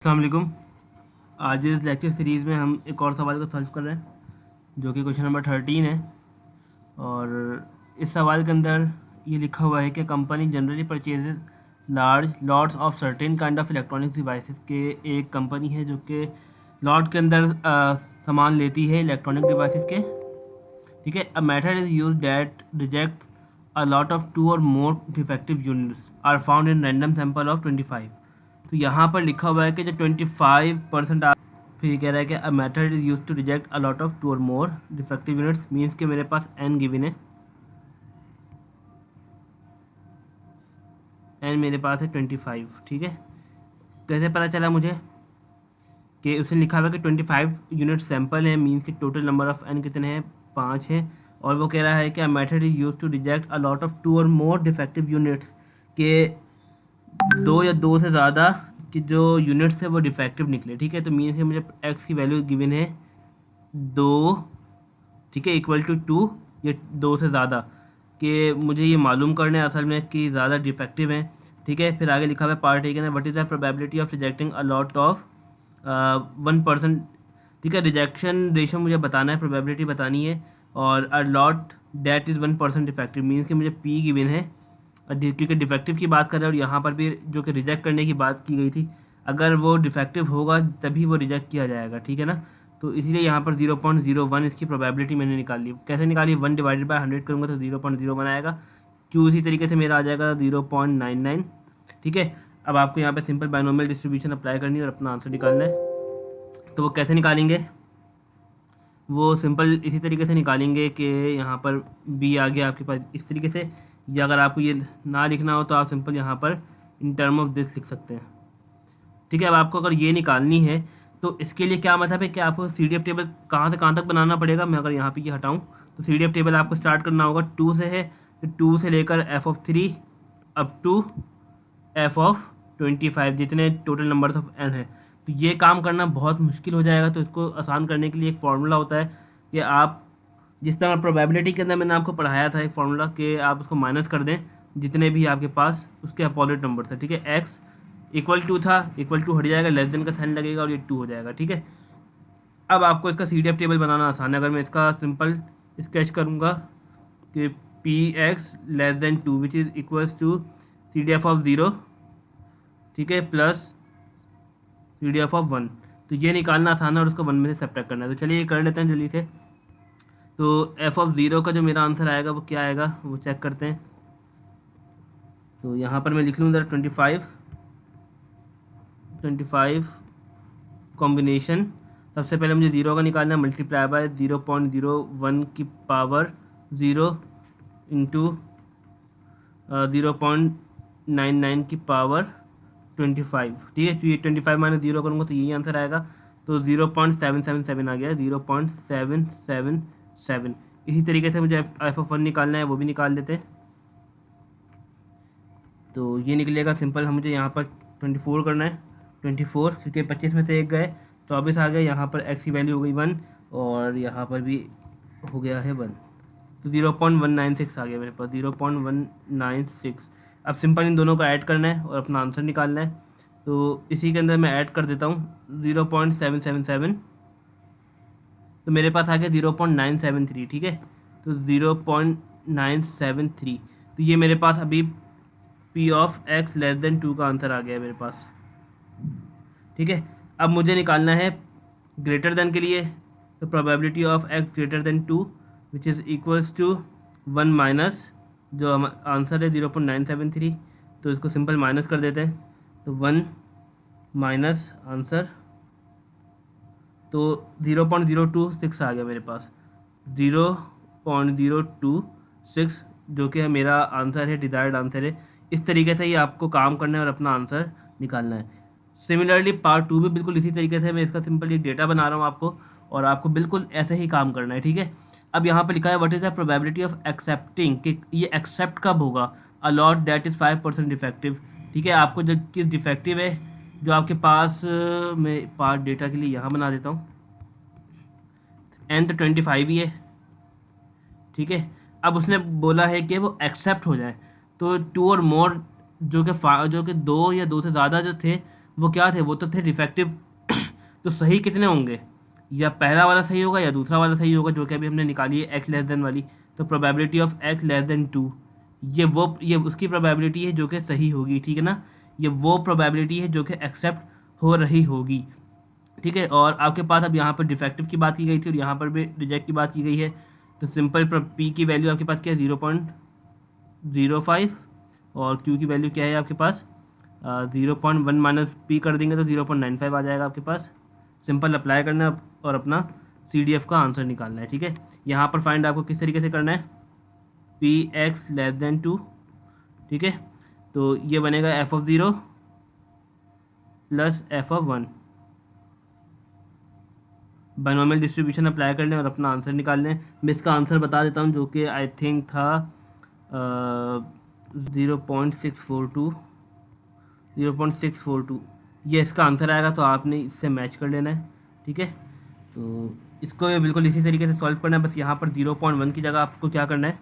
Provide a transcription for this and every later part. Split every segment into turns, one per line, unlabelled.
अस्सलाम वालेकुम। आज इस लेक्चर सीरीज़ में हम एक और सवाल को सॉल्व कर रहे हैं जो कि क्वेश्चन नंबर 13 है। और इस सवाल के अंदर ये लिखा हुआ है कि company generally purchases large lots of certain kind of electronic devices के एक कंपनी है जो कि लॉट के अंदर सामान लेती है इलेक्ट्रॉनिक डिवाइसेस के। ठीक है, a method is use that reject a lot of two और more defective units are found in random sample of 25। तो यहाँ पर लिखा हुआ है कि जो 25% फिर ये कह रहा है कि a method is use to reject a lot of two और मोर डिफेक्टिव यूनिट्स। मीन्स कि मेरे पास n गिवन है, n मेरे पास है 25। ठीक है, कैसे पता चला मुझे कि उसने लिखा हुआ है कि 25 यूनिट सैंपल है। मीन्स कि टोटल नंबर ऑफ n कितने हैं, 5 हैं। और वो कह रहा है कि a method is use to reject a lot of two और मोर डिफेक्टिव यूनिट्स के दो या दो से ज़्यादा कि जो यूनिट्स है वो डिफेक्टिव निकले। ठीक है, तो मीन्स कि मुझे x की वैल्यू गिवन है 2, ठीक है, इक्वल टू 2 या 2 से ज़्यादा कि मुझे ये मालूम करना है असल में कि ज़्यादा डिफेक्टिव हैं। ठीक है, फिर आगे लिखा हुआ है पार्ट ए के अंदर, what is the probability of rejecting a lot of 1%। ठीक है, रिजेक्शन रेशो मुझे बताना है, प्रोबेबिलिटी बतानी है। और a lot that is 1% defective, means कि मुझे p गिवन है क्योंकि डिफेक्टिव की बात कर रहे हैं और यहाँ पर भी जो कि रिजेक्ट करने की बात की गई थी, अगर वो डिफेक्टिव होगा तभी वो रिजेक्ट किया जाएगा। ठीक है ना, तो इसीलिए यहाँ पर 0.01 इसकी प्रोबेबिलिटी मैंने निकाल ली। कैसे निकाली, 1 डिवाइडेड बाय 100 करूँगा तो 0.01 आएगा। क्यू इसी तरीके से मेरा आ जाएगा 0.99। ठीक है, अब आपको यहाँ पे सिंपल बाइनोमियल डिस्ट्रीब्यूशन अप्लाई करनी है और अपना आंसर निकालना है। तो वो कैसे निकालेंगे, वो सिंपल इसी तरीके से निकालेंगे कि यहाँ पर बी आ गया आपके पास इस तरीके से, या अगर आपको ये ना लिखना हो तो आप सिंपल यहाँ पर इन टर्म ऑफ दिस लिख सकते हैं। ठीक है, अब आपको अगर ये निकालनी है तो इसके लिए क्या मतलब है कि आपको CDF टेबल कहाँ से कहाँ तक बनाना पड़ेगा। मैं अगर यहाँ पे ये हटाऊँ तो CDF टेबल आपको स्टार्ट करना होगा 2 से है, तो 2 से लेकर f(3) अप टू f(25) जितने टोटल नंबर ऑफ n है। तो ये काम करना बहुत मुश्किल हो जाएगा। तो इसको आसान करने के लिए एक फार्मूला होता है कि आप जिस तरह प्रोबेबिलिटी के अंदर मैंने आपको पढ़ाया था एक फार्मूला कि आप उसको माइनस कर दें जितने भी आपके पास उसके अपोजिट नंबर थे। ठीक है, x इक्वल टू था, इक्वल टू हट जाएगा, लेस देन का साइन लगेगा और ये 2 हो जाएगा। ठीक है, अब आपको इसका CDF टेबल बनाना आसान है। अगर मैं इसका सिंपल स्केच करूँगा कि px less than 2 which is equals to CDF of 0, ठीक है, प्लस CDF ऑफ 1। तो ये निकालना आसान है और उसको 1 में से सब्ट्रैक्ट करना है। तो चलिए ये कर लेते हैं जल्दी से। तो f(0) का जो मेरा आंसर आएगा वो क्या आएगा वो चेक करते हैं। तो यहाँ पर मैं लिख लूँ ज़रा 25 कॉम्बिनेशन। सबसे पहले मुझे 0 का निकालना है, मल्टीप्लाई बाय 0.01 की पावर 0 इंटू 0.99 की पावर 25। ठीक है, तो ये 25 माइनस 0 करूँगा तो यही आंसर आएगा। तो 0.777 आ गया, 0.777। इसी तरीके से मुझे f(1) निकालना है, वो भी निकाल देते हैं। तो ये निकलेगा सिंपल, हम मुझे यहाँ पर 24 करना है, 24 क्योंकि 25 में से एक गए 24 आ गए। यहाँ पर x की वैल्यू हो गई 1 और यहाँ पर भी हो गया है 1। तो 0.196 आ गया मेरे पास, 0.196। अब सिंपल इन दोनों को ऐड करना है और अपना आंसर निकालना है। तो इसी के अंदर मैं ऐड कर देता हूँ 0.777, तो मेरे पास आ गया 0.973। ठीक है, तो 0.973, तो ये मेरे पास अभी p of x less than 2 का आंसर आ गया है मेरे पास। ठीक है, अब मुझे निकालना है ग्रेटर देन के लिए, तो probability of x greater than 2 which is equals to 1 minus जो हम आंसर है 0.973। तो इसको सिंपल माइनस कर देते हैं, तो 1 माइनस आंसर, तो 0.026 आ गया मेरे पास, 0.026 जो कि है मेरा आंसर है, डिज़ायर्ड आंसर है। इस तरीके से ही आपको काम करना है और अपना आंसर निकालना है। सिमिलरली पार्ट 2 भी बिल्कुल इसी तरीके से मैं इसका सिंपल एक डेटा बना रहा हूँ आपको, और आपको बिल्कुल ऐसे ही काम करना है। ठीक है, अब यहाँ पर लिखा है what is the probability of accepting, कि ये एक्सेप्ट कब होगा a lot that is 5% defective. ठीक है, आपको जो चीज़ डिफेक्टिव है जो आपके पास, मैं पार्ट डेटा के लिए यहाँ बना देता हूँ, n तो 25 ही है। ठीक है, अब उसने बोला है कि वो एक्सेप्ट हो जाए, तो 2 और मोर जो कि 2 या 2 से ज़्यादा जो थे वो क्या थे, वो तो थे डिफेक्टिव। तो सही कितने होंगे, या पहला वाला सही होगा या दूसरा वाला सही होगा, जो कि अभी हमने निकाली है एक्स लेस देन वाली। तो probability of x less than 2, ये उसकी प्रोबेबिलिटी है जो कि सही होगी, ठीक है ना। ये वो प्रोबेबिलिटी है जो कि एक्सेप्ट हो रही होगी, ठीक है। और आपके पास अब यहाँ पर डिफेक्टिव की बात की गई थी और यहाँ पर भी रिजेक्ट की बात की गई है। तो सिंपल पी की वैल्यू आपके पास क्या है, 0.05, और क्यू की वैल्यू क्या है आपके पास 0.1 माइनस पी कर देंगे तो 0.95 आ जाएगा आपके पास। सिंपल अप्लाई करना है और अपना CDF का आंसर निकालना है, ठीक है। यहाँ पर फाइंड आपको किस तरीके से करना है, पी एक्स लेस देन 2, ठीक है। तो ये बनेगा f(0) plus f(1), binomial distribution apply कर लें और अपना आंसर निकाल लें। मैं इसका आंसर बता देता हूँ, जो कि आई थिंक था 0.642, ये इसका आंसर आएगा। तो आपने इससे मैच कर लेना है, ठीक है। तो इसको बिल्कुल इसी तरीके से सॉल्व करना है। बस यहाँ पर 0.1 की जगह आपको क्या करना है,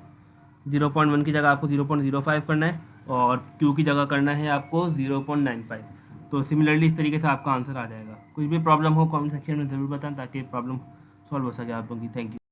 0.1 की जगह आपको 0.05 करना है, और Q की जगह करना है आपको 0.95। तो सिमिलरली इस तरीके से आपका आंसर आ जाएगा। कुछ भी प्रॉब्लम हो कमेंट सेक्शन में ज़रूर बताएं, ताकि प्रॉब्लम सॉल्व हो सके आप लोगों की। Thank you.